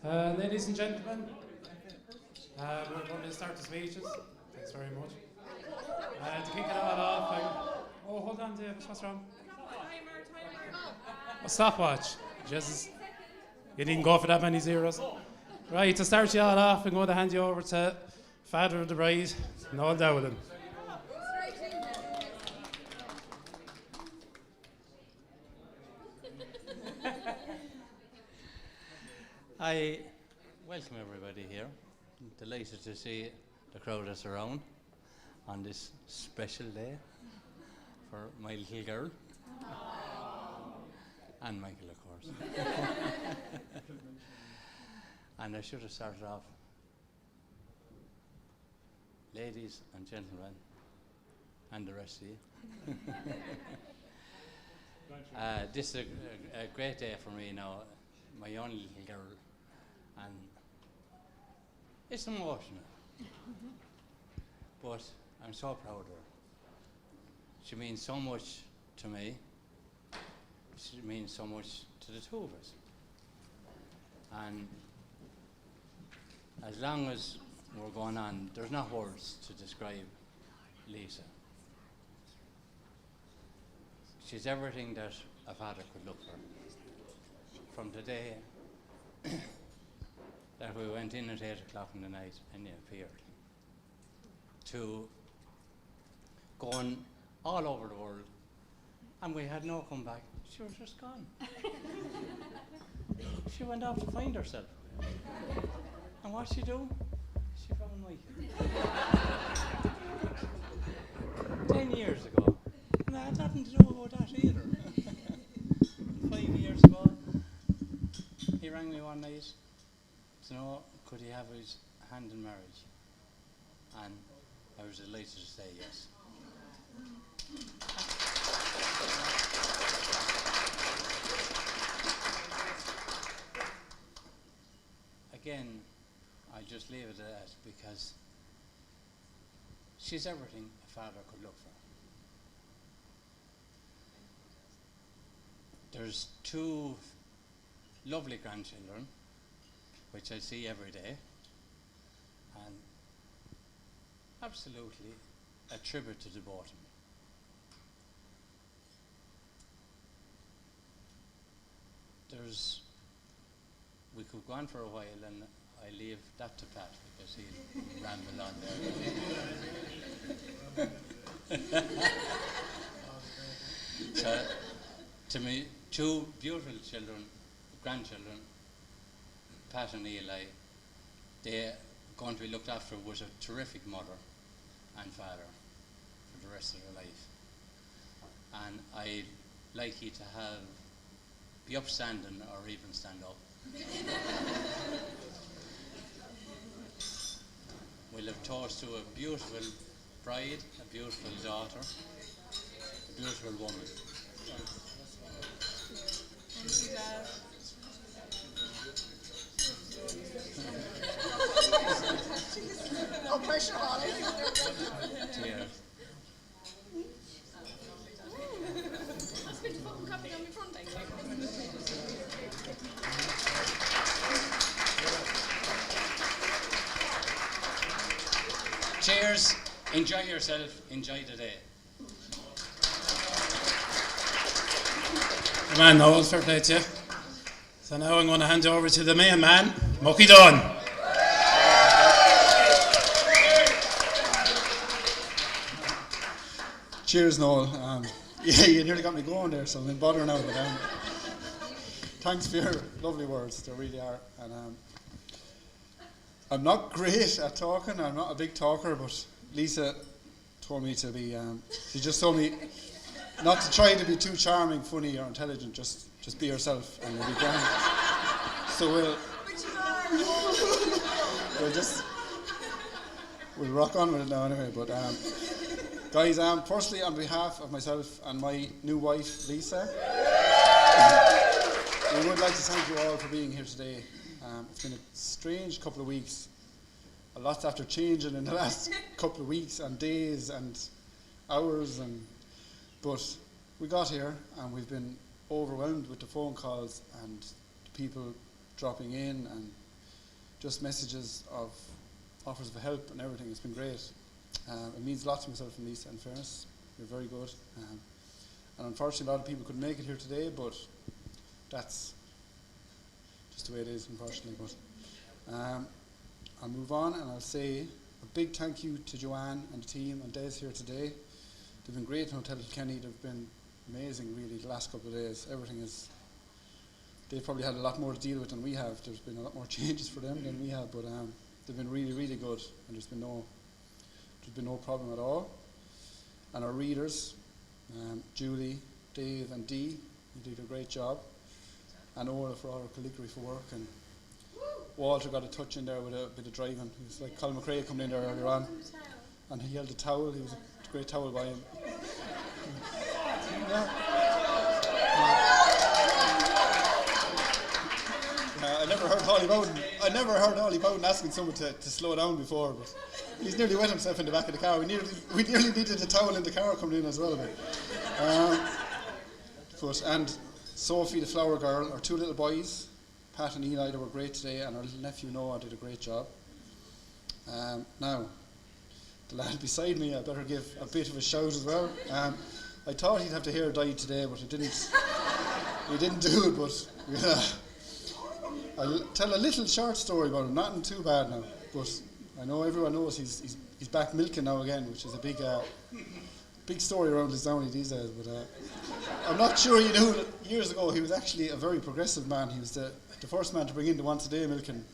Ladies and gentlemen, we're going to start the speeches. Thanks very much. To kick it all off, oh, hold on, David, what's wrong? A stopwatch. Jesus, you didn't go for that many zeros. Right, to start you all off, I'm going to hand you over to Father of the Bride, Noel Dowling. I welcome everybody here. Delighted to see the crowd that's around on this special day for my little girl and Michael, of course. And I should have started off, ladies and gentlemen, and the rest of you. This is a great day for me now. My own little girl, and it's emotional, but I'm so proud of her. She means so much to me. She means so much to the two of us. And as long as we're going on, there's not words to describe Lisa. She's everything that a father could look for. From the day that we went in at 8 o'clock in the night and you appeared, to going all over the world, and we had no comeback. She was just gone. She went off to find herself. And what she do? She found Michael. 10 years ago. And I had nothing to do about that either. 5 years ago, he rang me one night to know could he have his hand in marriage, and I was delighted to say yes. Again, I'll just leave it at that because she's everything a father could look for. There's two lovely grandchildren, which I see every day, and absolutely a tribute to the both of them. We could go on for a while, and I leave that to Pat because he'll ramble on there. So, to me, two beautiful grandchildren, Pat and Eli, they're going to be looked after with a terrific mother and father for the rest of their life. And I'd like you to be upstanding or even stand up. We'll have toast to a beautiful bride, a beautiful daughter, a beautiful woman. Thank you, Dad. No pressure, Holly. Cheers. That's good to fucking copy on my front, thank you. Cheers. Enjoy yourself. Enjoy the day. Come on, Noel, fair play to you. So now I'm going to hand you over to the main man, Mucky Dunn. Cheers, Noel. Yeah, you nearly got me going there, so I'm in bother now. But thanks for your lovely words. They really are. And I'm not great at talking. I'm not a big talker, but Lisa told me to be. She just told me not to try to be too charming, funny, or intelligent. Just be yourself, and you'll be grand. So we'll rock on with it now anyway. But guys, firstly, on behalf of myself and my new wife, Lisa, we would like to thank you all for being here today. It's been a strange couple of weeks. A lot after changing in the last couple of weeks and days and hours, but we got here and we've been overwhelmed with the phone calls and the people dropping in and just messages of offers of help and everything. It's been great. It means a lot to myself and Lisa, in fairness. You're very good. And unfortunately, a lot of people couldn't make it here today, but that's just the way it is, unfortunately. But I'll move on and I'll say a big thank you to Joanne and the team and Des here today. They've been great in Hotel Kilkenny. They've been amazing, really, the last couple of days. Everything is... They've probably had a lot more to deal with than we have. There's been a lot more changes for them than we have, but they've been really, really good, and there's been no problem at all. And our readers, Julie, Dave, and Dee, you did a great job. And Ola for all her calligraphy for work, and Walter got a touch in there with a bit of driving. He was like Colin McRae coming in there earlier on, and he held a towel. He was a great towel by him. I never heard Holly Bowden asking someone to slow down before, but he's nearly wet himself in the back of the car. We nearly needed a towel in the car coming in as well. And Sophie, the flower girl, our two little boys, Pat and Eli, they were great today, and our little nephew Noah did a great job. Now, the lad beside me, I better give a bit of a shout as well. I thought he'd have the hair dyed today, but he didn't. He didn't do it, but I'll tell a little short story about him. Nothing too bad now, but I know everyone knows he's back milking now again, which is a big story around Lisdowney these days. But I'm not sure you knew that years ago he was actually a very progressive man. He was the first man to bring in the once a day milking.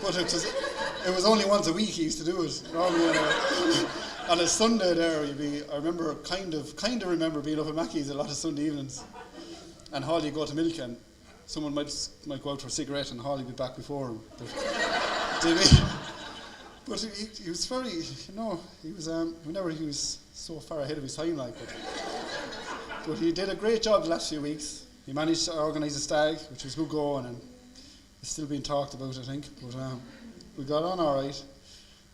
But it was only once a week he used to do it. Normally on a Sunday there, I remember kind of remember being up at Mackey's a lot of Sunday evenings, and Holly would go to milk, and someone might go out for a cigarette, and Holly would be back before him. But he was very, he was so far ahead of his time, like. But he did a great job the last few weeks. He managed to organise a stag, which was good going, and it's still being talked about, I think. But we got on all right.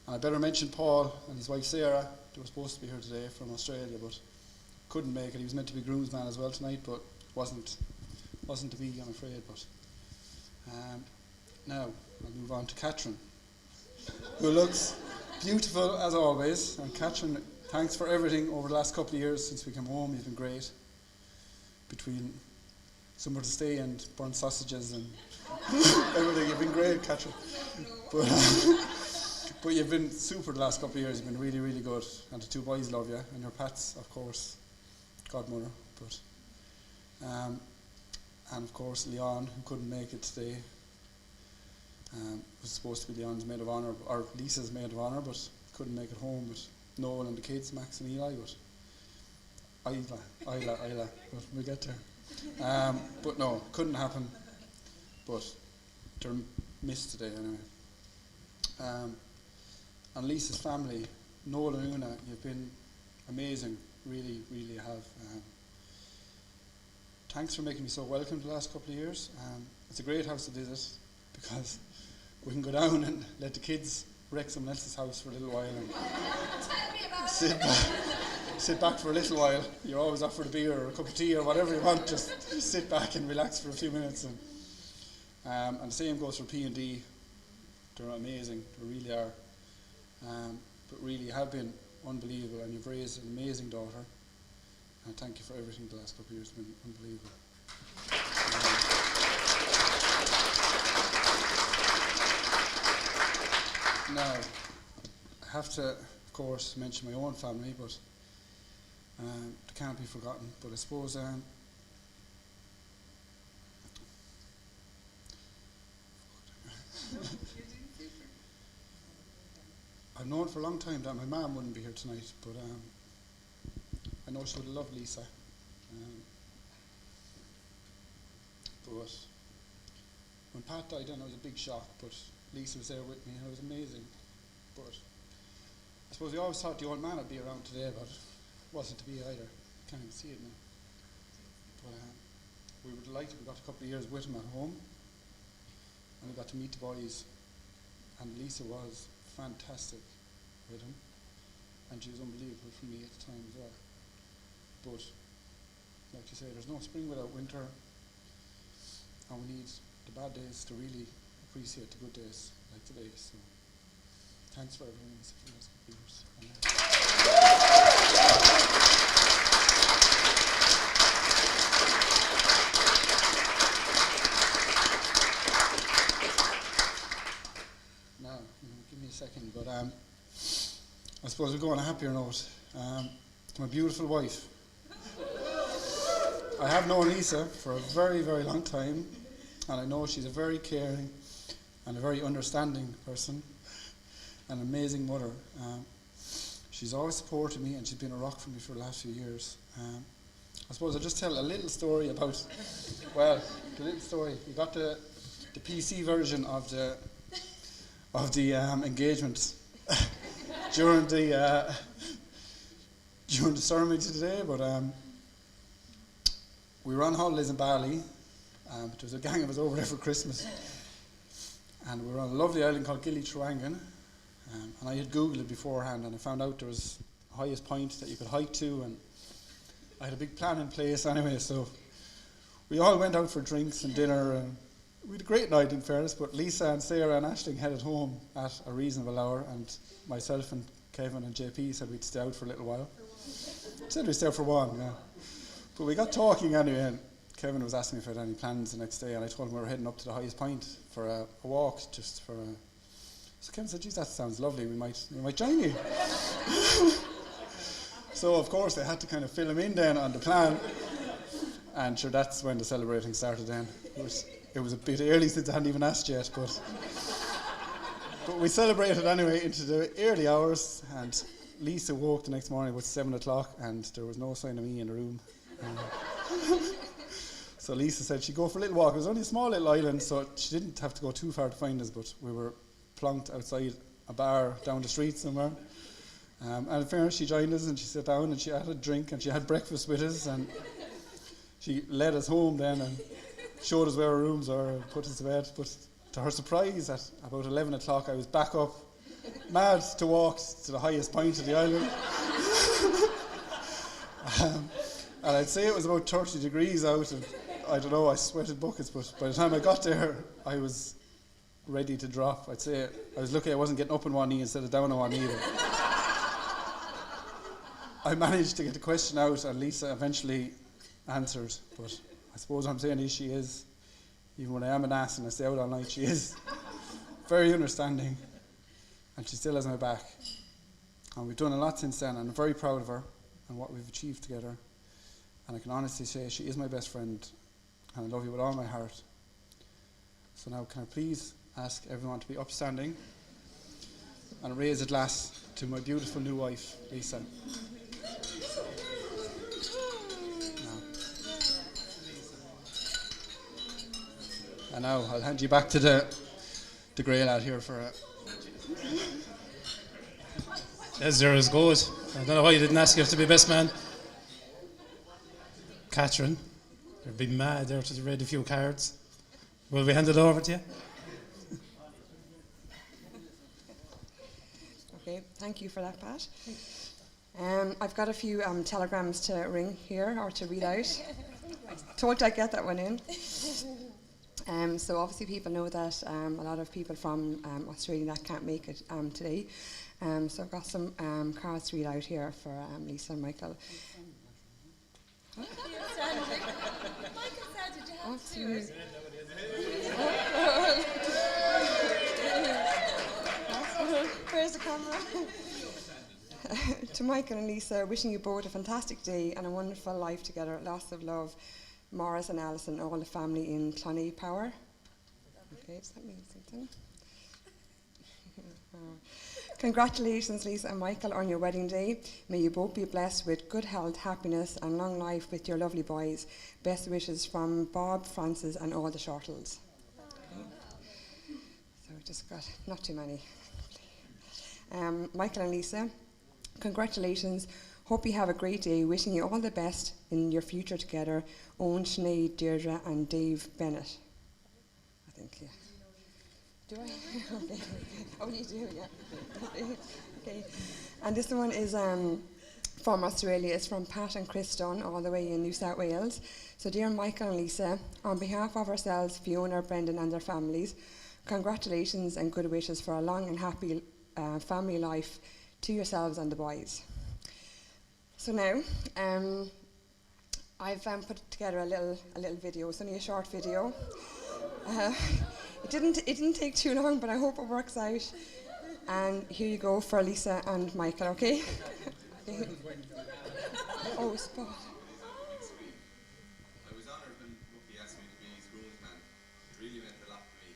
And I better mention Paul and his wife Sarah. They were supposed to be here today from Australia, but couldn't make it. He was meant to be groomsman as well tonight, but wasn't to be, I'm afraid. But now I'll move on to Catherine, who looks beautiful as always. And Catherine, thanks for everything over the last couple of years since we came home. You've been great. Between somewhere to stay and burnt sausages and everything, you've been great, Catherine. But you've been super the last couple of years. You've been really, really good. And the two boys love you. And your Pat's, of course, godmother. But and of course, Leon, who couldn't make it today. Was supposed to be Leon's maid of honour, or Lisa's maid of honour, but couldn't make it home with Noel and the kids, Max and Eli. But Isla. But we'll get there. But no, couldn't happen. But they're missed today anyway. And Lisa's family, Noel and Una, you've been amazing, really, really have. Thanks for making me so welcome the last couple of years. It's a great house to visit because we can go down and let the kids wreck someone else's house for a little while and sit back for a little while. You're always offered a beer or a cup of tea or whatever you want, just sit back and relax for a few minutes. And the same goes for P&D. They're amazing, they really are. But really have been unbelievable, and you've raised an amazing daughter. And thank you for everything the last couple of years. It's been unbelievable. Now, I have to, of course, mention my own family, but it can't be forgotten. But I suppose I've known for a long time that my mum wouldn't be here tonight, but I know she would have loved Lisa. But when Pat died, then it was a big shock, but Lisa was there with me and it was amazing. But I suppose we always thought the old man would be around today, but it wasn't to be either. Can't even see it now. But we were delighted. We got a couple of years with him at home, and we got to meet the boys. And Lisa was fantastic with him, and she was unbelievable for me at the time as well. But like you say, there's no spring without winter. and we need the bad days to really appreciate the good days like today. So thanks for everyone. Now, give me a second, but I suppose we'll go on a happier note. To my beautiful wife. I have known Lisa for a very, very long time, and I know she's a very caring and a very understanding person, an amazing mother. She's always supported me, and she's been a rock for me for the last few years. I suppose I'll just tell a little story about, well, the little story. We got the PC version of the engagement during the ceremony today, but we were on holidays in Bali. There was a gang of us over there for Christmas, and we were on a lovely island called Gili Trawangan. And I had Googled it beforehand, and I found out there was the highest point that you could hike to, and I had a big plan in place anyway, so we all went out for drinks and dinner, and we had a great night in fairness, but Lisa and Sarah and Aisling headed home at a reasonable hour, and myself and Kevin and JP said we'd stay out for a little while. Said we'd stay out for one, yeah. But we got talking anyway, and Kevin was asking me if I had any plans the next day, and I told him we were heading up to the highest point for a walk, just for a... So Kevin said, geez, that sounds lovely, we might join you. So of course I had to kind of fill him in then on the plan, and sure, that's when the celebrating started then. It was a bit early since I hadn't even asked yet, but we celebrated anyway into the early hours, and Lisa woke the next morning about 7 o'clock, and there was no sign of me in the room. So Lisa said she'd go for a little walk. It was only a small little island, so she didn't have to go too far to find us, but we were plonked outside a bar down the street somewhere. And in fairness, she joined us, and she sat down and she had a drink and she had breakfast with us, and she led us home then and showed us where our rooms are and put us to bed. But to her surprise, at about 11 o'clock, I was back up, mad to walk to the highest point of the island. And I'd say it was about 30 degrees out, and I don't know, I sweated buckets, but by the time I got there, I was ready to drop. I'd say I was lucky I wasn't getting up on one knee instead of down on one knee. I managed to get the question out, and Lisa eventually answered, but I suppose what I'm saying is she is, even when I am an ass and I stay out all night, she is very understanding, and she still has my back. And we've done a lot since then, and I'm very proud of her and what we've achieved together. And I can honestly say she is my best friend, and I love you with all my heart. So now can I please ask everyone to be upstanding and raise a glass to my beautiful new wife, Lisa. And now I'll hand you back to the grey lad here for a... Yes, there is good. I don't know why you didn't ask us to be best man. Catherine, you're being mad there to read a few cards. Will we hand it over to you? Okay, thank you for that, Pat. I've got a few telegrams to ring here, or to read out. Told I'd get that one in. So obviously people know that a lot of people from Australia that can't make it today. So I've got some cards to read out here for Lisa and Michael. Michael said, did you have to? Where's the camera? To Michael and Lisa, wishing you both a fantastic day and a wonderful life together. Lots of love, Morris and Alison, all the family in Clonee Power. Okay, does that mean something? Congratulations, Lisa and Michael, on your wedding day. May you both be blessed with good health, happiness, and long life with your lovely boys. Best wishes from Bob, Francis, and all the Shortles. Okay. So we just got not too many. Michael and Lisa, congratulations. Hope you have a great day. Wishing you all the best in your future together. Owen, Sinead, Deirdre, and Dave Bennett. I think, yeah. Do I? Okay. Oh, you do, yeah. Okay. And this one is from Australia is from Pat and Chris Dunn, all the way in New South Wales. So dear Michael and Lisa, on behalf of ourselves, Fiona, Brendan and their families, congratulations and good wishes for a long and happy family life to yourselves and the boys. So now, I've put together a little video. It's only a short video. It didn't take too long, but I hope it works out. And here you go for Lisa and Michael, okay? Oh, spot. I was honoured when Mucky asked me to be his groomsman. It really meant a lot to me.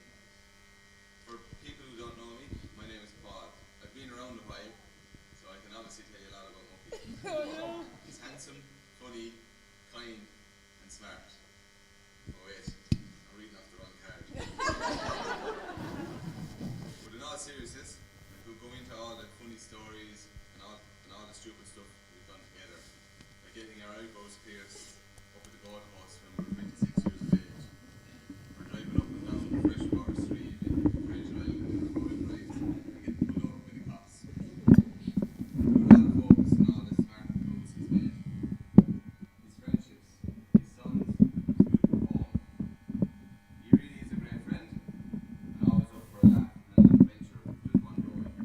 For people who don't know me, my name is Paul. I've been around a while, so I can obviously tell you a lot about Mucky. Oh no. He's handsome, funny, kind and smart. Oh wait, I'm reading off the wrong card. But in all seriousness, I could go into all the funny stories and all the stupid stuff we've done together. Like getting our eyebrows pierced up at the golf course when we were 26 years of age. Or driving up and down Freshwater Street in Fraser Island in a road ride and getting pulled over by the cops. With a lot of focus on all the smart moves he's made. His friendships, his sons, his beautiful home. He really is a great friend and always up for a laugh and an adventure with one going.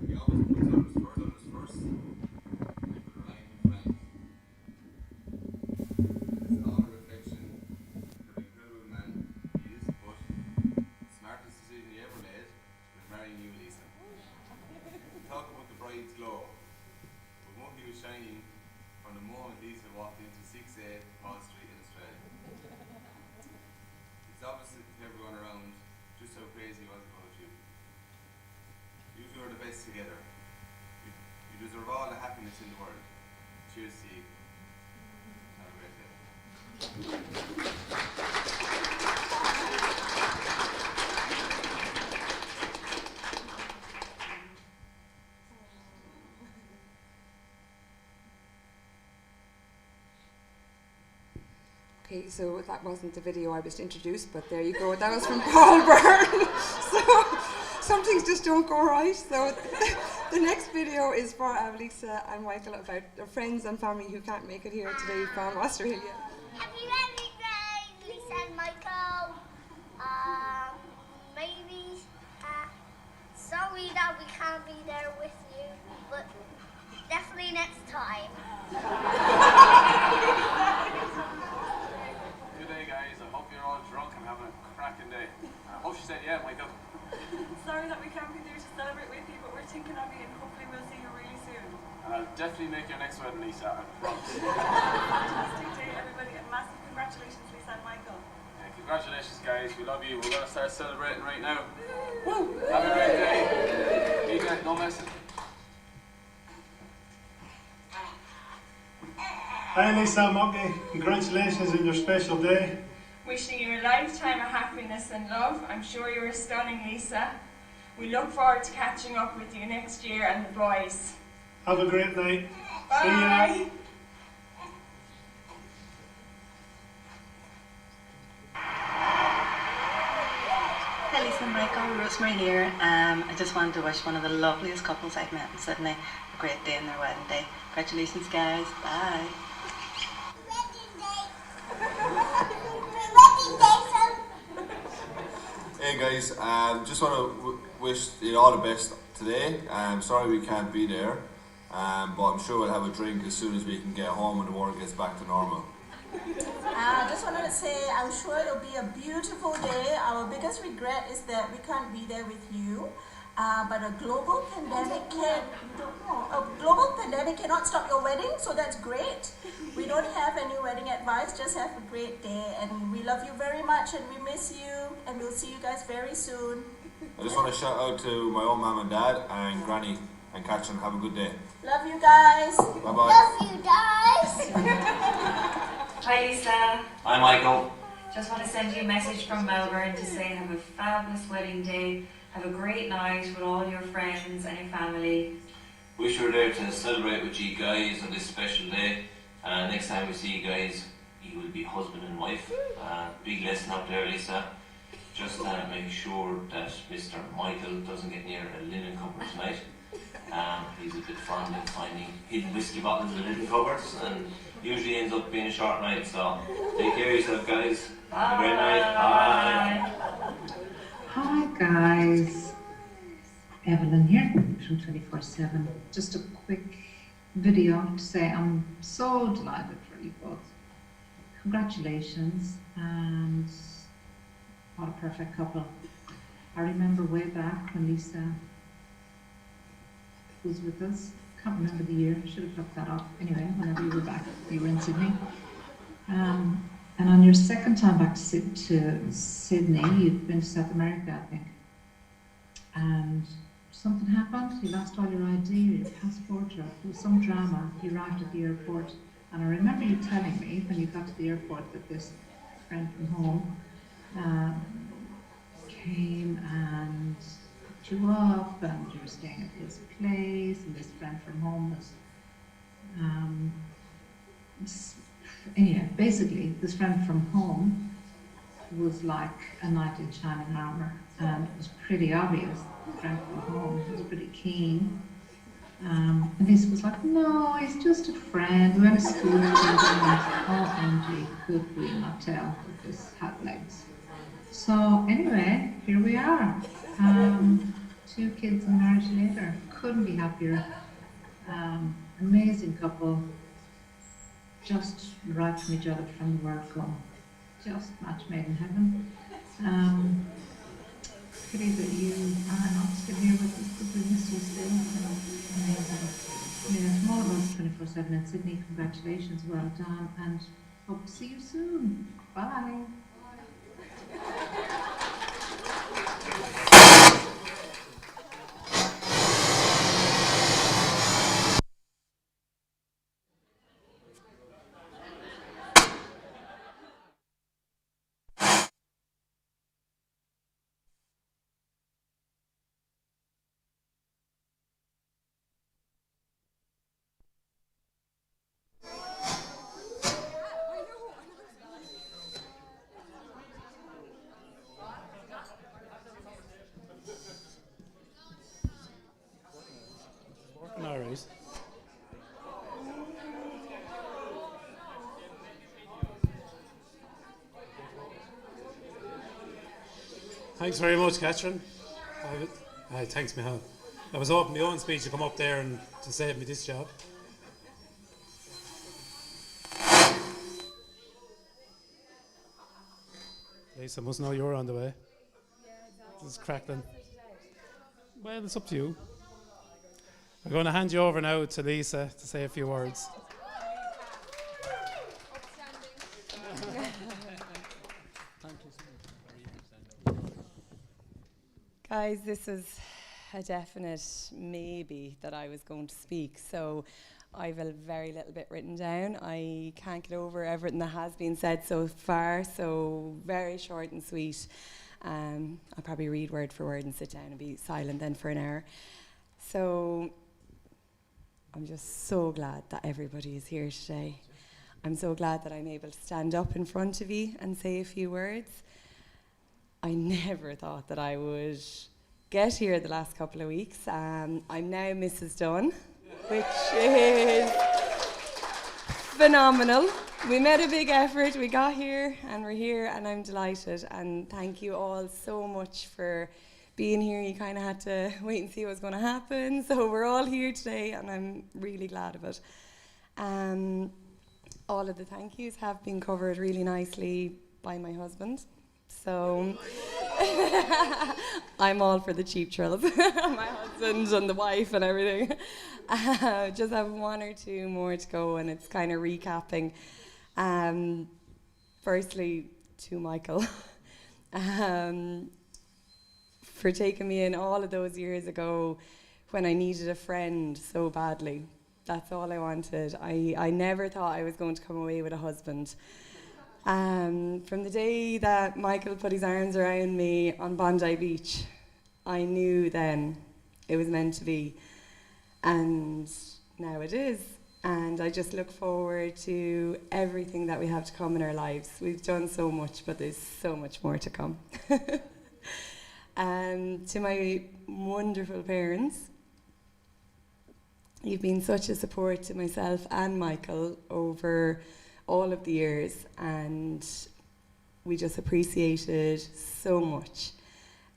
He always puts others first, and I could rely on him friends. It's all a reflection of the incredible man he is, but the smartest decision he ever made was marrying you, Lisa. Talk about the bride's glow. But Mucky was shining from the moment Lisa walked into 6A Paul Street in Australia. It's obvious to everyone around just how crazy he was about you. You two are the best together. You deserve all the happiness in the world. Cheers to you. Have a great day. Okay, so that wasn't the video I was to introduce, but there you go. That was from Paul Byrne. So some things just don't go right. So the next video is for Lisa and Michael about their friends and family who can't make it here today from Australia. Happy birthday, Lisa and Michael. Maybe sorry that we can't be there with you, but definitely next time. Good day, guys. I hope you're all drunk and having a cracking day. I hope she said yeah, Michael. Sorry that we can't be there to celebrate with you, but we're thinking of you and hopefully we'll see you really soon. And I'll definitely make your next wedding, Lisa. I promise. Fantastic day, everybody, and massive congratulations, Lisa and Michael. Yeah, congratulations, guys. We love you. We're going to start celebrating right now. Woo! Have a great day. Eat it, no messing. Hi Lisa and Mucky, congratulations on your special day. Wishing you a lifetime of happiness and love. I'm sure you're stunning, Lisa. We look forward to catching up with you next year and the boys. Have a great night. Bye. See ya. Hi Lisa and Michael, Rosemary here. I just wanted to wish one of the loveliest couples I've met in Sydney a great day on their wedding day. Congratulations guys, bye. Hey guys, just want to wish you all the best today. Sorry we can't be there, but I'm sure we'll have a drink as soon as we can get home and the world gets back to normal. I just wanted to say I'm sure it'll be a beautiful day. Our biggest regret is that we can't be there with you. But a global pandemic cannot stop your wedding, so that's great. We don't have any wedding advice, just have a great day, and we love you very much and we miss you, and we'll see you guys very soon. I just want to shout out to my own mum and dad and Granny and Catherine. Have a good day. Love you guys. Bye bye. Love you guys. Hi Lisa. Hi Michael. Just want to send you a message from Melbourne to say have a fabulous wedding day. Have a great night with all your friends and your family. Wish you were there to celebrate with you guys on this special day. Next time we see you guys, you will be husband and wife. Big lesson out there, Lisa. Just make sure that Mr. Michael doesn't get near a linen cupboard tonight. He's a bit fond of finding hidden whiskey bottles in little cupboards, and usually ends up being a short night. So take care of yourself, guys. Have a great night. Bye. Hi guys, Evelyn here from 24/7. Just a quick video to say I'm so delighted for you both. Congratulations, and what a perfect couple. I remember way back when Lisa was with us, can't remember the year, should have looked that up. Anyway, whenever you were back, you were in Sydney. And on your second time back to Sydney, you'd been to South America, I think. And something happened, you lost all your ID, your passport, or there was some drama. You arrived at the airport, and I remember you telling me when you got to the airport that this friend from home came and picked you up, and you were staying at his place, and this friend from home was anyway, basically, this friend from home was like a knight in shining armour, and it was pretty obvious the friend from home was pretty keen. And Lisa was like, no, he's just a friend, we went to school together, and OMG, could we not tell that this had legs. So anyway, here we are, 2 kids and marriage later, couldn't be happier. Amazing couple. Just right from each other from the word go. Just match made in heaven. Pity that you are not still here with us, because we miss you still. Amazing. Yeah, from all of us 24/7 in Sydney, congratulations, well done, and hope to see you soon. Bye. All right. Thanks very much, Catherine. Thanks, Michal. I was hoping my own speech to come up there and to save me this job. Lisa must know you're on the way. This is crackling. Well, it's up to you. I'm going to hand you over now to Lisa to say a few words. Guys, this is a definite maybe that I was going to speak, so I've a very little bit written down. I can't get over everything that has been said so far, so very short and sweet. I'll probably read word for word and sit down and be silent then for an hour. So I'm just so glad that everybody is here today. I'm so glad that I'm able to stand up in front of you and say a few words. I never thought that I would get here the last couple of weeks. I'm now Mrs. Dunn, which is phenomenal. We made a big effort, we got here, and we're here, and I'm delighted. And thank you all so much for being here. You kind of had to wait and see what was going to happen. So we're all here today, and I'm really glad of it. All of the thank yous have been covered really nicely by my husband. So I'm all for the cheap thrills. My husband and the wife and everything. Just have 1 or 2 more to go, and it's kind of recapping. Firstly, to Michael, for taking me in all of those years ago when I needed a friend so badly. That's all I wanted. I never thought I was going to come away with a husband. From the day that Michael put his arms around me on Bondi Beach, I knew then it was meant to be. And now it is. And I just look forward to everything that we have to come in our lives. We've done so much, but there's so much more to come. To my wonderful parents, You've been such a support to myself and Michael over all of the years, and we just appreciate it so much.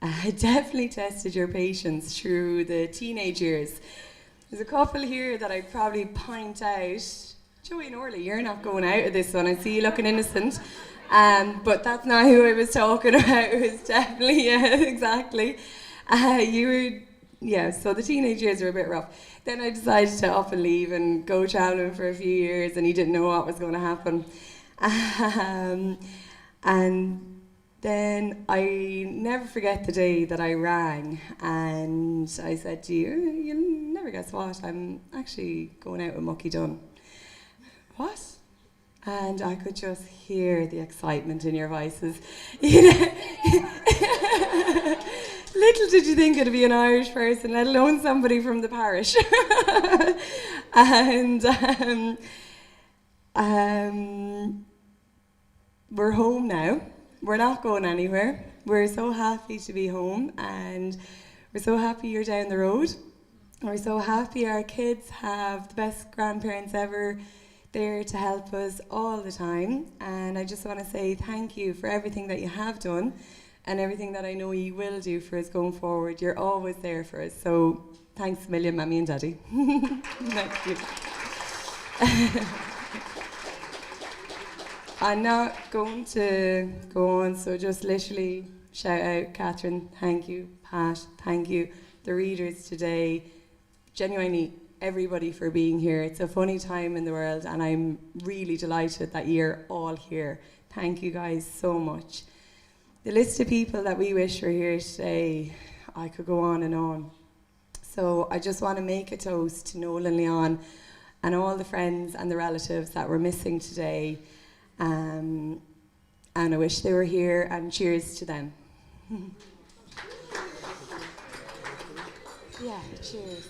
I definitely tested your patience through the teenage years. There's a couple here that I'd probably point out. Joey and Orly, you're not going out of this one. I see you looking innocent. But that's not who I was talking about. It was definitely, yeah, exactly. So the teenage years were a bit rough. Then I decided to up and leave and go travelling for a few years, and he didn't know what was going to happen. And then I never forget the day that I rang and I said to you, you'll never guess what, I'm actually going out with Mucky Dunn. What? And I could just hear the excitement in your voices. Little did you think it'd be an Irish person, let alone somebody from the parish. And we're home now. We're not going anywhere. We're so happy to be home, and we're so happy you're down the road. We're so happy our kids have the best grandparents ever there to help us all the time. And I just want to say thank you for everything that you have done and everything that I know you will do for us going forward. You're always there for us. So thanks a million, Mammy and Daddy. Thank you. I'm not going to go on, so just literally shout out Catherine, thank you, Pat, thank you, the readers today, genuinely everybody for being here. It's a funny time in the world, and I'm really delighted that you're all here. Thank you guys so much. The list of people that we wish were here today, I could go on and on. So I just want to make a toast to Noel and Leon and all the friends and the relatives that were missing today. And I wish they were here, and cheers to them. Yeah, cheers.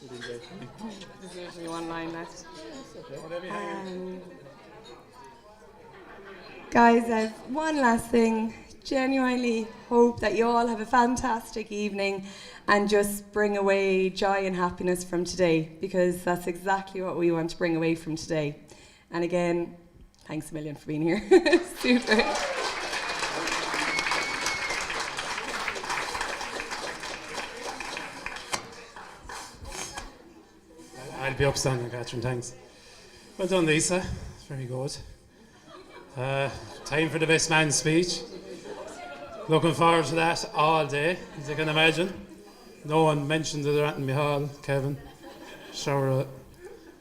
There's literally one line left. Guys, I've one last thing. Genuinely hope that you all have a fantastic evening and just bring away joy and happiness from today, because that's exactly what we want to bring away from today. And again, thanks a million for being here. Super. I'll be upstanding, Catherine, thanks. Well done, Lisa. Very good. Time for the best man speech. Looking forward to that all day, as you can imagine. No one mentioned it at Michal, Kevin, Shara,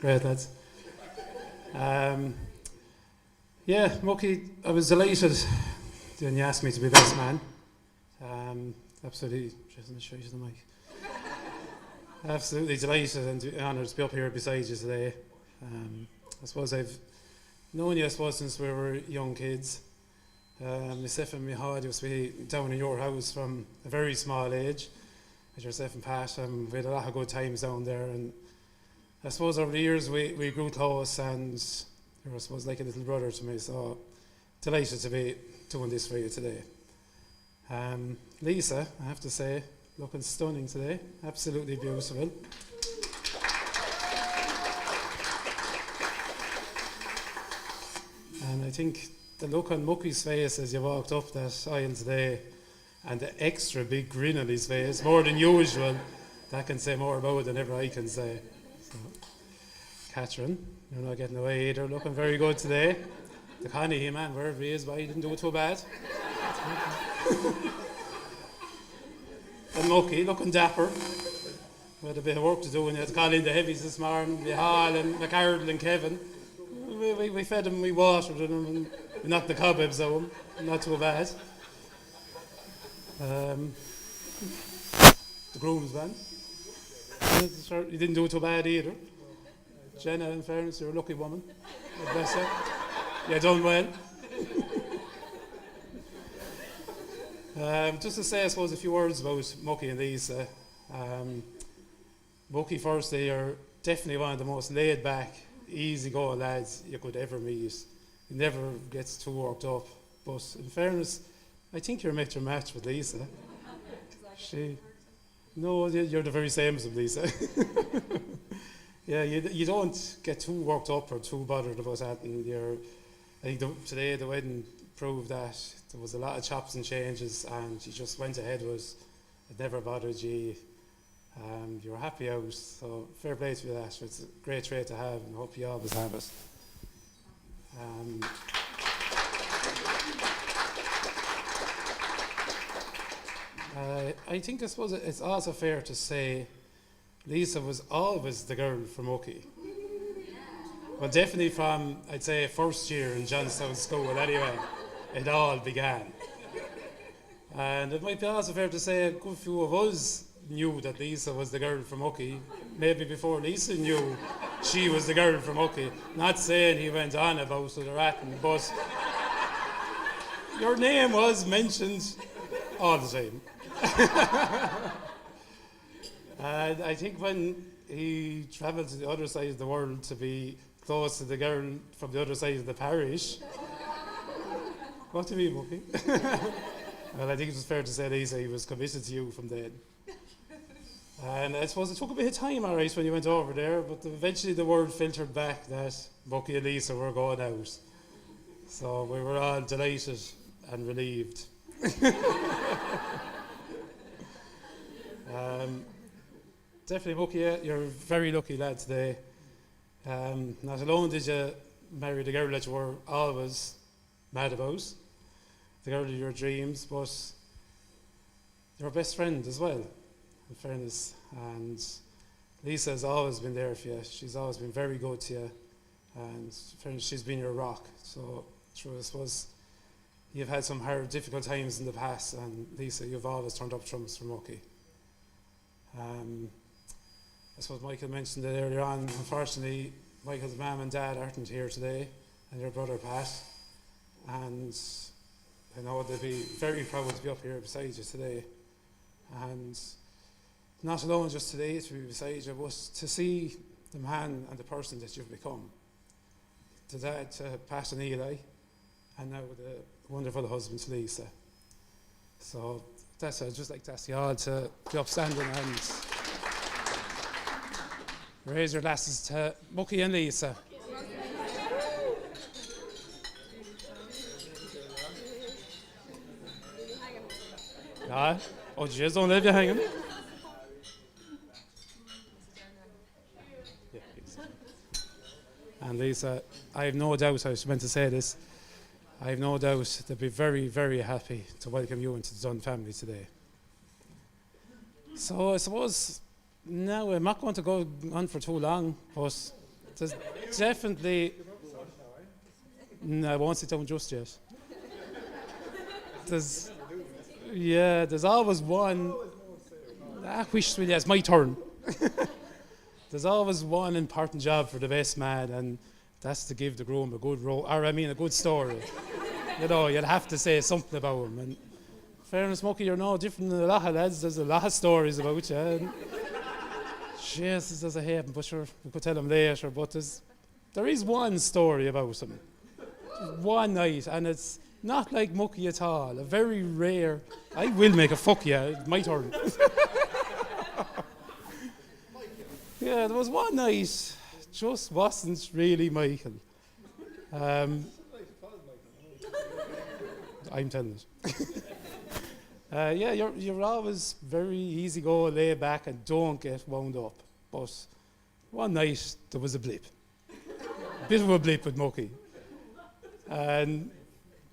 great lads. Yeah, Mucky, I was delighted when you asked me to be best man. Absolutely, just show you the mic. Absolutely delighted and honoured to be up here beside you today. I suppose I've known you, since we were young kids. Myself and Mihad used to be down in your house from a very small age, with yourself and Pat, and we had a lot of good times down there. And I suppose over the years we grew close, and you were, like a little brother to me, so delighted to be doing this for you today. Lisa, I have to say, looking stunning today, absolutely beautiful. And I think the look on Mucky's face as you walked up that aisle today, and the extra big grin on his face, more than usual, that can say more about it than ever I can say. So, Catherine, you're not getting away either, looking very good today. The Connie man, wherever he is, but he didn't do it too bad. And Mucky, looking dapper. We had a bit of work to do, and you had to call in the heavies this morning, Hall and McArdle and Kevin. We fed them, we watered them, and we knocked the cobwebs out of them. Not too bad. The Groom's man. You didn't do too bad either. Jenna, in fairness, you're a lucky woman. God bless you. You done well. Just to say, I suppose, a few words about Mucky and Lisa. Mucky, firstly, are definitely one of the most laid-back, easy-going lads you could ever meet. He never gets too worked up. But in fairness, I think you're met your match with Lisa. No, you're the very same as Lisa. Yeah, you don't get too worked up or too bothered about that. And I think today the wedding proved that there was a lot of chops and changes, and you just went ahead with it. It never bothered you. You were happy out, so fair play to you that. It's a great trait to have, and I hope you always have it. I suppose it's also fair to say Lisa was always the girl from Ucky. Well, definitely from, I'd say, first year in Johnstown School anyway, it all began. And it might be also fair to say a good few of us knew that Lisa was the girl from Ucky, maybe before Lisa knew she was the girl from Ucky. Not saying he went on about it or anything, but your name was mentioned all the time. And I think when he travelled to the other side of the world to be close to the girl from the other side of the parish, what do you mean, Mucky? Well, I think it was fair to say, Lisa, he was committed to you from then. And I suppose it took a bit of time, all right, when you went over there, but eventually the word filtered back that Mucky and Lisa were going out. So we were all delighted and relieved. Definitely, Mucky, you're a very lucky lad today. Not alone did you marry the girl that you were always mad about, the girl of your dreams, but your best friend as well, in fairness. And Lisa has always been there for you. She's always been very good to you, and in fairness, she's been your rock. So, I suppose you've had some hard, difficult times in the past, and Lisa, you've always turned up trumps for Mucky. I suppose Michael mentioned it earlier on. Unfortunately, Michael's mum and dad aren't here today, and your brother Pat. And I know they'll be very proud to be up here beside you today. And not alone just today to be beside you, but to see the man and the person that you've become. To dad, to Pat and Eli, and now the wonderful husband to Lisa. So I'd just like to ask you all to be upstanding and raise your glasses to Mucky and Lisa. Ah, oh, jeez, don't leave you hanging. And Lisa, I have no doubt, I was meant to say this, I have no doubt they'll be very, very happy to welcome you into the Dunn family today. So I suppose now I'm not going to go on for too long, but there's definitely... No, I won't sit down just yet. There's always one... wish really, it's my turn. There's always one important job for the best man, and that's to give the groom a good a good story. You know, you'll have to say something about him. And fairness, Mucky, you're no different than a lot of lads. There's a lot of stories about you. And Jesus, there's a happen, but sure, we could tell them later. But there is one story about him. One night, and it's not like Mucky at all. A very rare... I will make a fuck you. It's my turn. Yeah, there was one night, just wasn't really Michael. I'm telling it. You're always very easy go, lay back, and don't get wound up. But one night there was a blip, bit of a blip with Mucky, and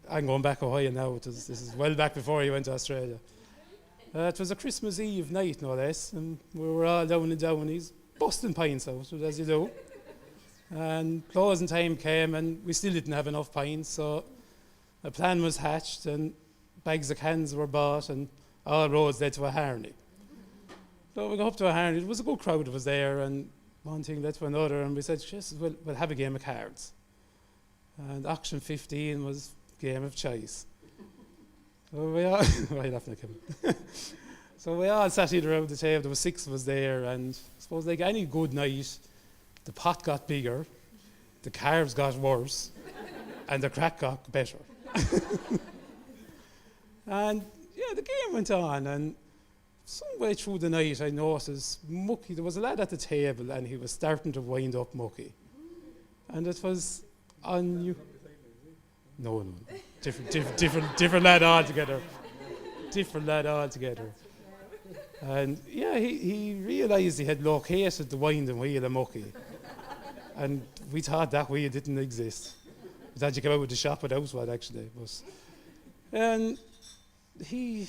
I'm going back Ohio now. This is well back before he went to Australia. It was a Christmas Eve night, no less, and we were all down in Downies, busting pints out, as you do. And closing time came, and we still didn't have enough pints, so a plan was hatched, and bags of cans were bought, and all roads led to a Harney. So we got up to a Harney. It was a good crowd that was there, and one thing led to another, and we said, yes, we'll have a game of cards. And auction 15 was game of choice. So we all, so we all sat in around the table. There were 6 of us there, and I suppose like any good night, the pot got bigger, the cards got worse, and the crack got better. And yeah, the game went on, and some way through the night I noticed Mucky, there was a lad at the table and he was starting to wind up Mucky. And it was on you. No. Different lad altogether. Different lad altogether. And yeah, he realised he had located the winding wheel of Mucky. And we thought that wheel didn't exist. We thought you came out with the shop without one, actually. And he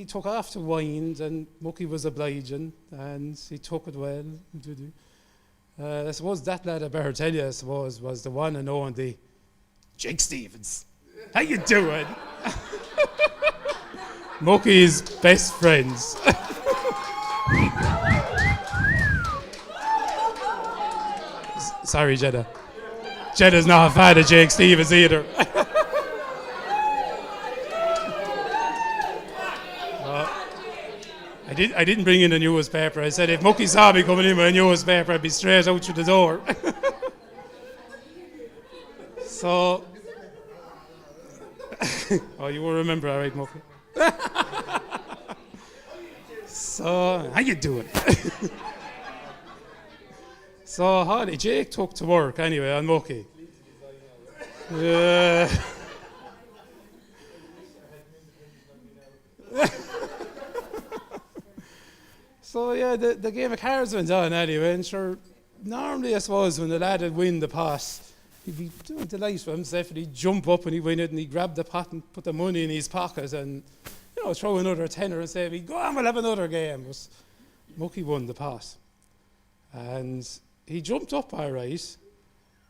took off to wind, and Mucky was obliging, and he took it well. I suppose that lad I better tell you, I suppose, was the one and only Jake Stevens. How you doing? Mucky's best friends. Sorry, Jenna. Jenna's not a fan of Jake Stevens either. I didn't bring in a newspaper. I said if Mucky saw me coming in with a newspaper, I'd be straight out through the door. So, oh, you will remember, all right, Mucky. So, how you doing? So, Holly, Jake took to work anyway on Mucky. So yeah, the game of cards went on anyway, and sure, normally I suppose when the lad would win the pot, he'd be doing delight with himself, and he'd jump up and he'd win it, and he'd grab the pot and put the money in his pocket, and throw another tenner and say, "Go on, we'll have another game." But Mucky won the pot, and he jumped up all right,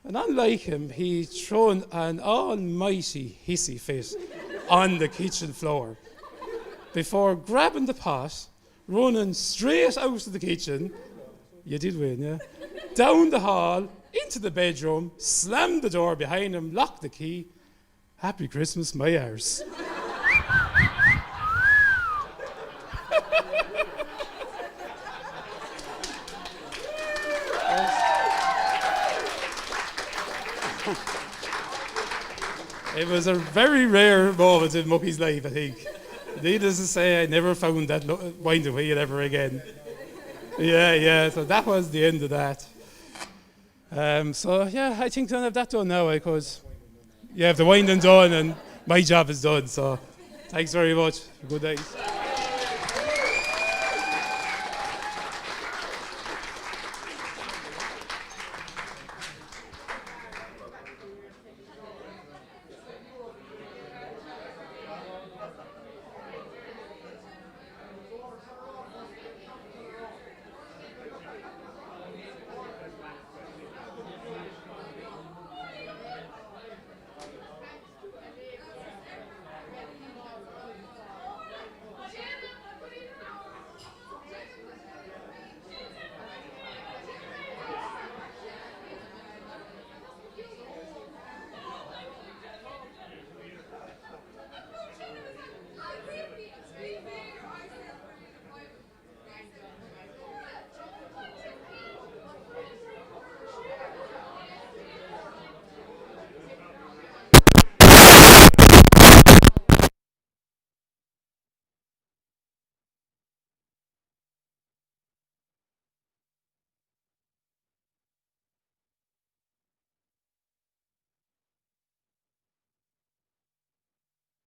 and unlike him, he thrown an almighty hissy fit on the kitchen floor before grabbing the pot, running straight out of the kitchen. You did win, yeah. Down the hall, into the bedroom, slammed the door behind him, locked the key. Happy Christmas, my arse. It was a very rare moment in Mucky's life, I think. Needless to say, I never found that winding wheel ever again. Yeah, so that was the end of that. So yeah, I think I'll have that done now, because yeah, the winding done and my job is done, so thanks very much. Good day.